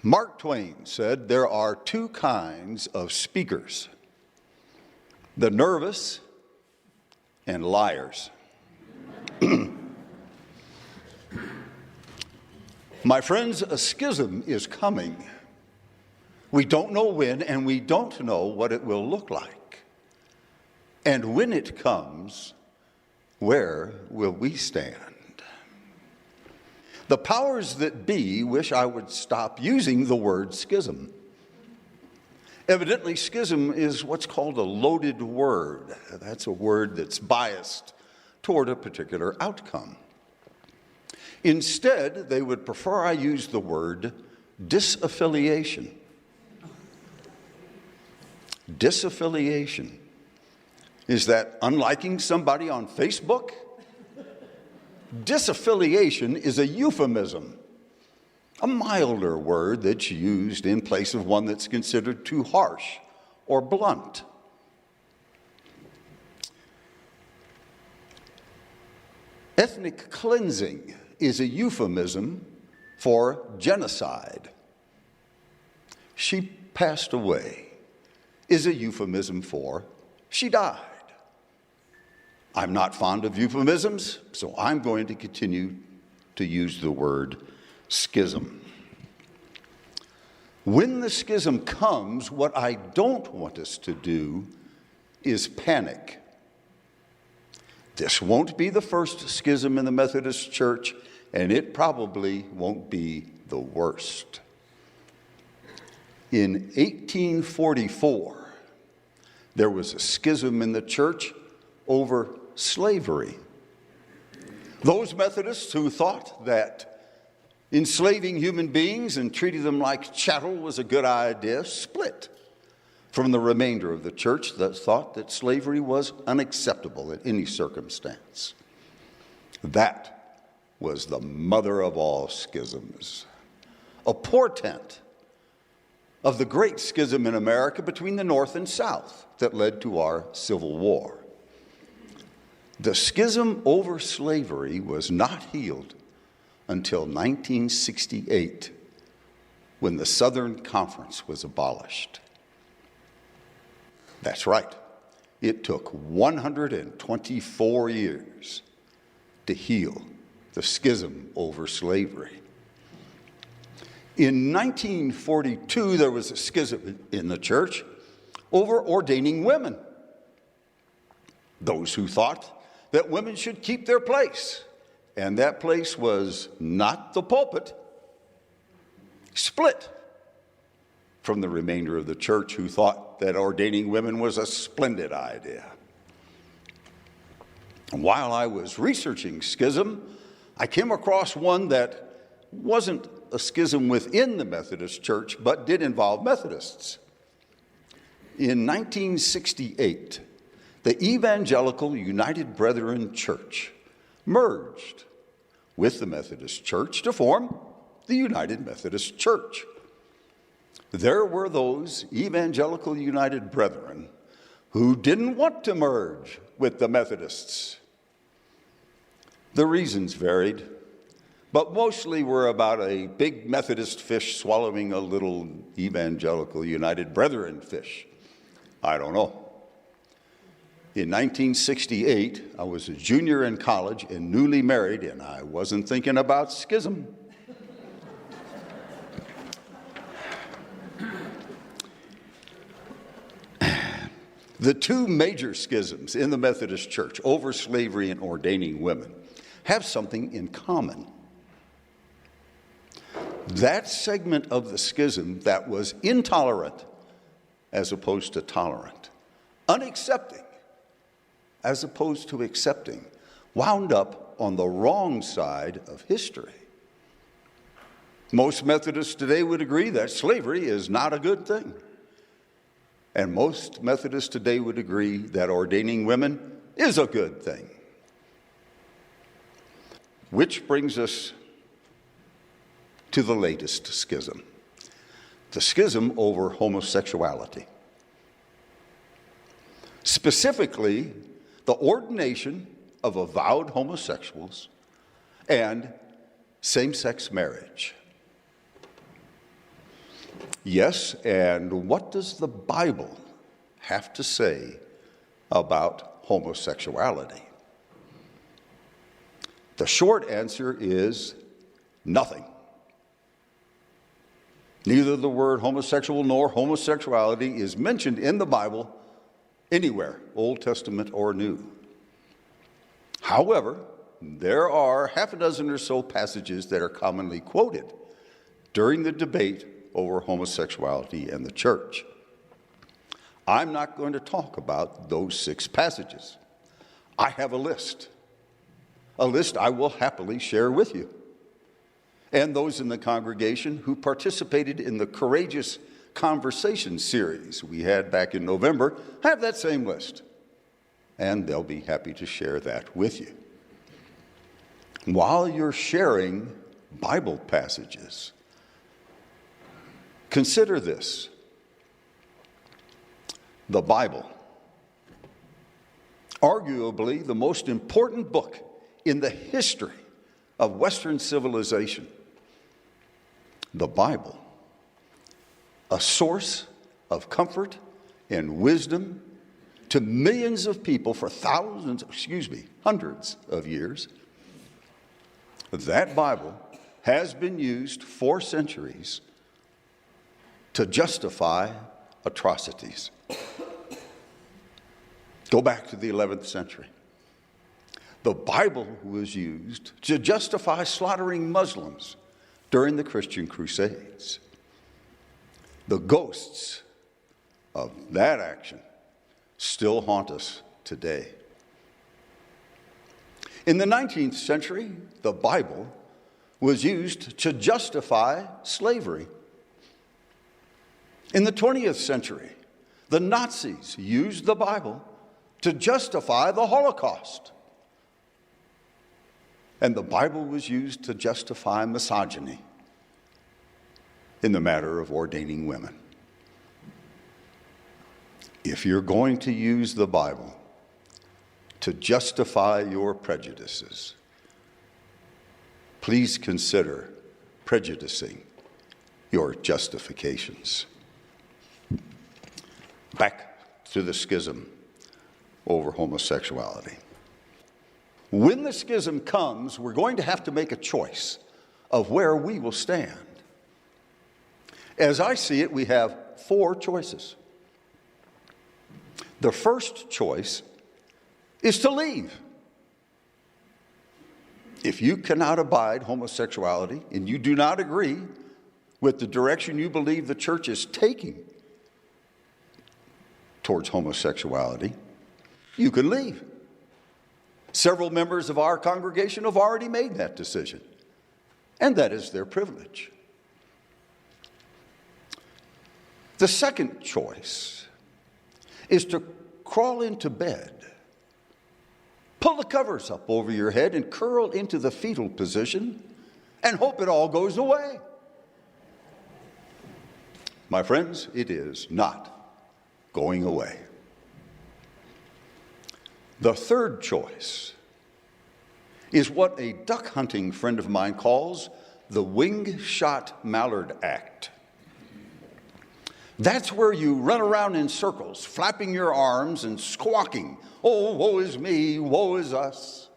Mark Twain said there are two kinds of speakers: the nervous and liars. My friends, a schism is coming. We don't know when, and we don't know what it will look like. And when it comes, where will we stand? The powers that be wish I would stop using the word schism. Evidently, schism is what's called a loaded word. That's a word that's biased toward a particular outcome. Instead, they would prefer I use the word disaffiliation. Disaffiliation is that unliking somebody on Facebook? Disaffiliation is a euphemism, a milder word that's used in place of one that's considered too harsh or blunt. Ethnic cleansing is a euphemism for genocide. She passed away is a euphemism for she died. I'm not fond of euphemisms, so I'm going to continue to use the word schism. When the schism comes, what I don't want us to do is panic. This won't be the first schism in the Methodist Church, and it probably won't be the worst. In 1844, there was a schism in the church over slavery. Those Methodists who thought that enslaving human beings and treating them like chattel was a good idea split from the remainder of the church that thought that slavery was unacceptable in any circumstance. That was the mother of all schisms, a portent of the great schism in America between the North and South that led to our Civil War. The schism over slavery was not healed until 1968, when the Southern Conference was abolished. That's right. It took 124 years to heal the schism over slavery. In 1942, there was a schism in the church over ordaining women. Those who thought that women should keep their place, and that place was not the pulpit, split from the remainder of the church who thought that ordaining women was a splendid idea. While I was researching schism, I came across one that wasn't a schism within the Methodist Church, but did involve Methodists. In 1968, the Evangelical United Brethren Church merged with the Methodist Church to form the United Methodist Church. There were those Evangelical United Brethren who didn't want to merge with the Methodists. The reasons varied, but mostly were about a big Methodist fish swallowing a little Evangelical United Brethren fish. I don't know. In 1968, I was a junior in college and newly married, and I wasn't thinking about schism. The two major schisms in the Methodist Church over slavery and ordaining women have something in common. That segment of the schism that was intolerant as opposed to tolerant, unaccepting as opposed to accepting, wound up on the wrong side of history. Most Methodists today would agree that slavery is not a good thing. And most Methodists today would agree that ordaining women is a good thing. Which brings us to the latest schism, the schism over homosexuality. Specifically, the ordination of avowed homosexuals and same-sex marriage. Yes, and what does the Bible have to say about homosexuality? The short answer is nothing. Neither the word homosexual nor homosexuality is mentioned in the Bible anywhere, Old Testament or New. However, there are half a dozen or so passages that are commonly quoted during the debate over homosexuality and the church. I'm not going to talk about those 6 passages. I have a list I will happily share with you. And those in the congregation who participated in the Courageous Conversation series we had back in November have that same list. And they'll be happy to share that with you. While you're sharing Bible passages, consider this. The Bible, arguably the most important book in the history of Western civilization. The Bible, a source of comfort and wisdom to millions of people for hundreds of years. That Bible has been used for centuries to justify atrocities. Go back to the 11th century. The Bible was used to justify slaughtering Muslims during the Christian Crusades. The ghosts of that action still haunt us today. In the 19th century, the Bible was used to justify slavery. In the 20th century, the Nazis used the Bible to justify the Holocaust. And the Bible was used to justify misogyny in the matter of ordaining women. If you're going to use the Bible to justify your prejudices, please consider prejudicing your justifications. Back to the schism over homosexuality. When the schism comes, we're going to have to make a choice of where we will stand. As I see it, we have 4 choices. The first choice is to leave. If you cannot abide homosexuality and you do not agree with the direction you believe the church is taking towards homosexuality, you can leave. Several members of our congregation have already made that decision, and that is their privilege. The second choice is to crawl into bed, pull the covers up over your head, and curl into the fetal position and hope it all goes away. My friends, it is not going away. The third choice is what a duck hunting friend of mine calls the wing-shot mallard act. That's where you run around in circles, flapping your arms and squawking, "Oh, woe is me, woe is us."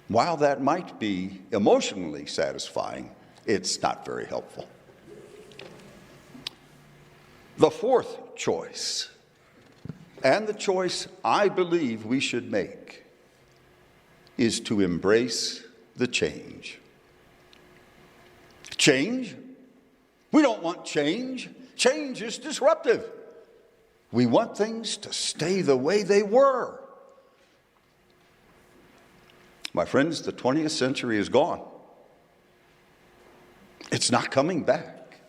While that might be emotionally satisfying, it's not very helpful. The fourth choice, and the choice I believe we should make, is to embrace the change. Change? We don't want change. Change is disruptive. We want things to stay the way they were. My friends, the 20th century is gone. It's not coming back.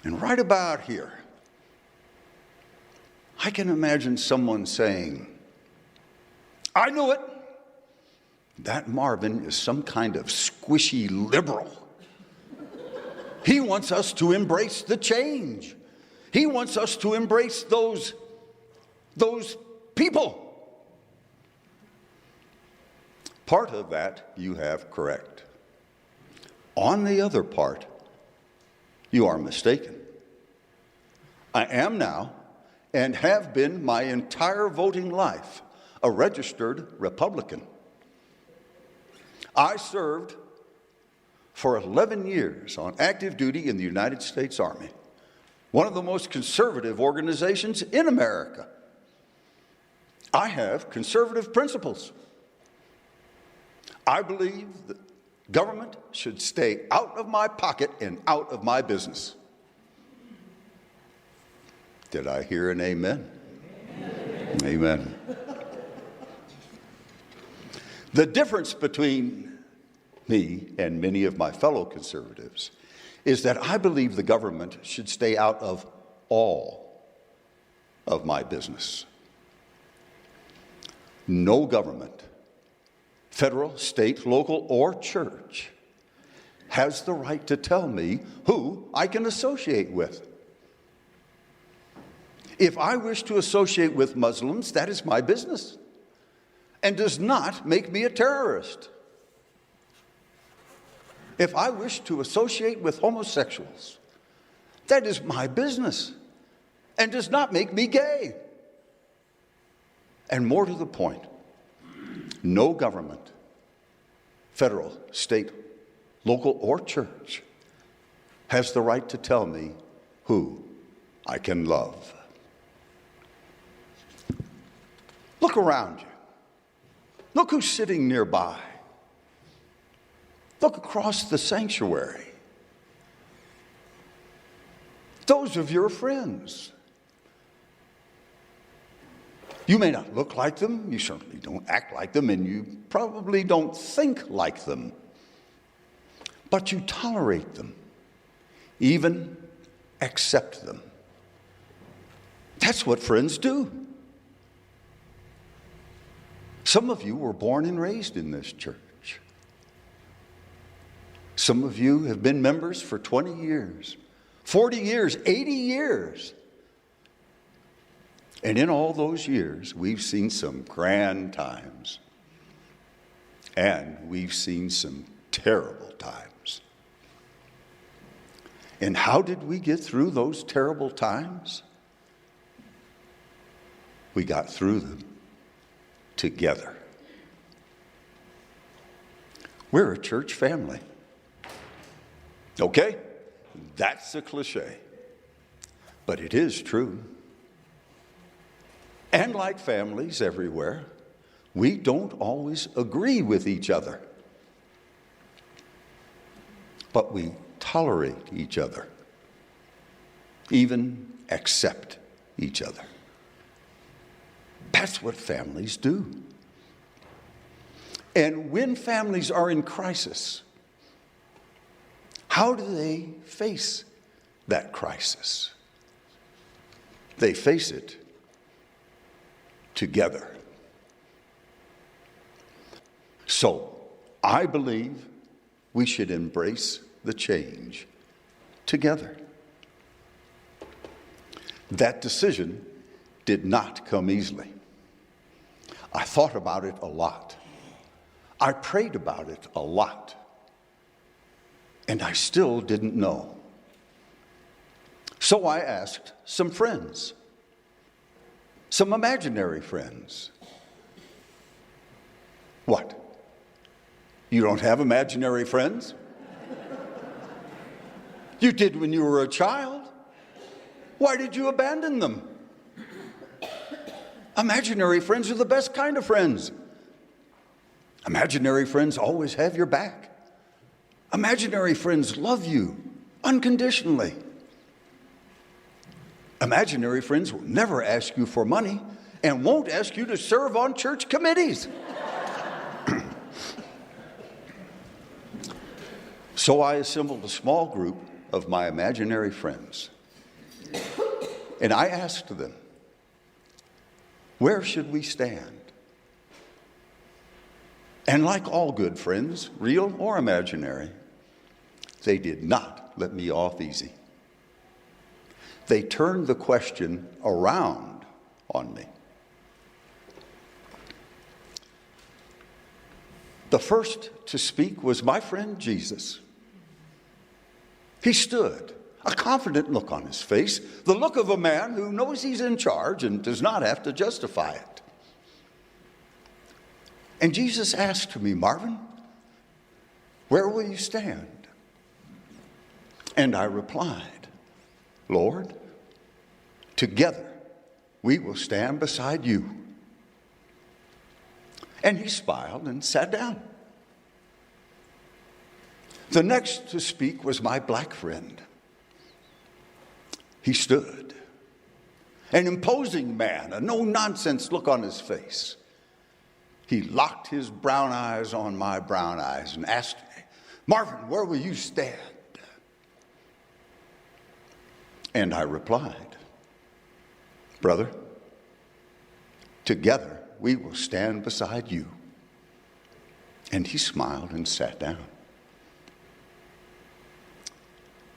And right about here, I can imagine someone saying, "I knew it. That Marvin is some kind of squishy liberal. He wants us to embrace the change. He wants us to embrace those people." Part of that you have correct. On the other part, you are mistaken. I am now, and have been my entire voting life, a registered Republican. I served for 11 years on active duty in the United States Army, one of the most conservative organizations in America. I have conservative principles. I believe that government should stay out of my pocket and out of my business. Did I hear an amen? Amen. Amen. The difference between me and many of my fellow conservatives is that I believe the government should stay out of all of my business. No government, federal, state, local, or church, has the right to tell me who I can associate with. If I wish to associate with Muslims, that is my business and does not make me a terrorist. If I wish to associate with homosexuals, that is my business and does not make me gay. And more to the point, no government, federal, state, local, or church, has the right to tell me who I can love. Look around you. Look who's sitting nearby. Look across the sanctuary. Those of your friends. You may not look like them, you certainly don't act like them, and you probably don't think like them. But you tolerate them, even accept them. That's what friends do. Some of you were born and raised in this church. Some of you have been members for 20 years, 40 years, 80 years. And in all those years, we've seen some grand times. And we've seen some terrible times. And how did we get through those terrible times? We got through them together. We're a church family. Okay? That's a cliche. But it is true. And like families everywhere, we don't always agree with each other. But we tolerate each other, even accept each other. That's what families do. And when families are in crisis, how do they face that crisis? They face it together. So, I believe we should embrace the change together. That decision did not come easily. I thought about it a lot. I prayed about it a lot. And I still didn't know. So I asked some friends, some imaginary friends. What? You don't have imaginary friends? You did when you were a child. Why did you abandon them? Imaginary friends are the best kind of friends. Imaginary friends always have your back. Imaginary friends love you unconditionally. Imaginary friends will never ask you for money and won't ask you to serve on church committees. So I assembled a small group of my imaginary friends. And I asked them, where should we stand? And like all good friends, real or imaginary, they did not let me off easy. They turned the question around on me. The first to speak was my friend Jesus. He stood, a confident look on his face, the look of a man who knows he's in charge and does not have to justify it. And Jesus asked me, Marvin, where will you stand? And I replied, Lord, together we will stand beside you. And he smiled and sat down. The next to speak was my black friend. He stood, an imposing man, a no-nonsense look on his face. He locked his brown eyes on my brown eyes and asked me, Marvin, where will you stand? And I replied, brother, together we will stand beside you. And he smiled and sat down.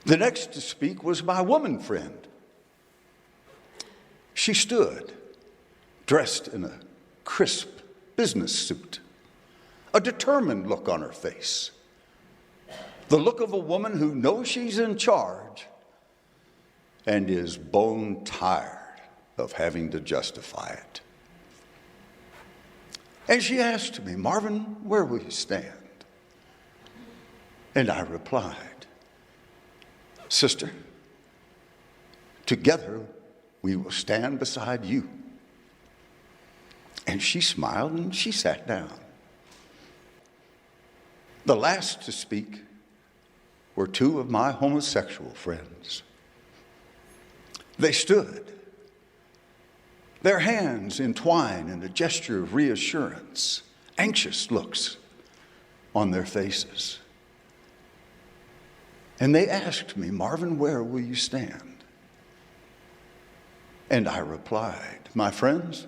The next to speak was my woman friend. She stood, dressed in a crisp business suit, a determined look on her face, the look of a woman who knows she's in charge and is bone tired of having to justify it. And she asked me, Marvin, where will you stand? And I replied, sister, together we will stand beside you. And she smiled and she sat down. The last to speak were two of my homosexual friends. They stood, their hands entwined in a gesture of reassurance, anxious looks on their faces. And they asked me, Marvin, where will you stand? And I replied, my friends,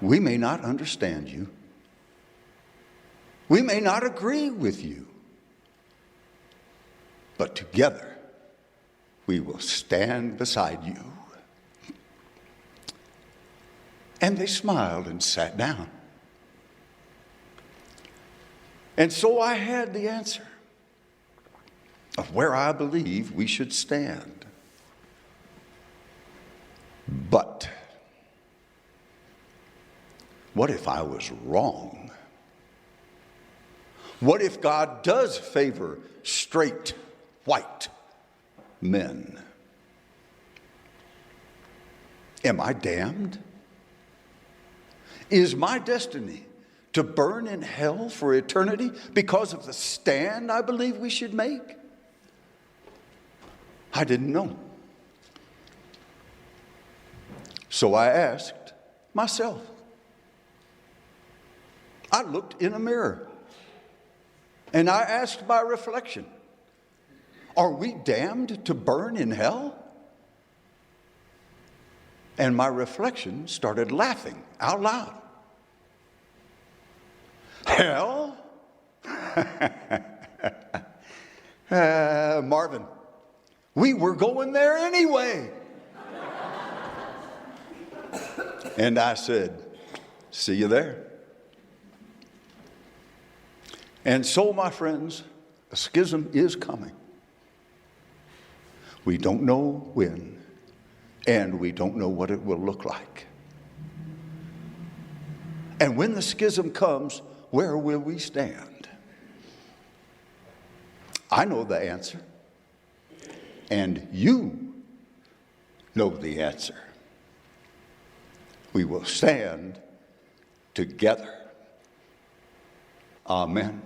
we may not understand you. We may not agree with you. But together, we will stand beside you. And they smiled and sat down. And so I had the answer of where I believe we should stand. But what if I was wrong? What if God does favor straight, white men? Am I damned? Is my destiny to burn in hell for eternity because of the stand I believe we should make? I didn't know. So I asked myself. I looked in a mirror and I asked my reflection, are we damned to burn in hell? And my reflection started laughing out loud. Hell? Marvin, we were going there anyway. And I said, see you there. And so, my friends, a schism is coming. We don't know when, and we don't know what it will look like. And when the schism comes, where will we stand? I know the answer, and you know the answer. We will stand together. Amen.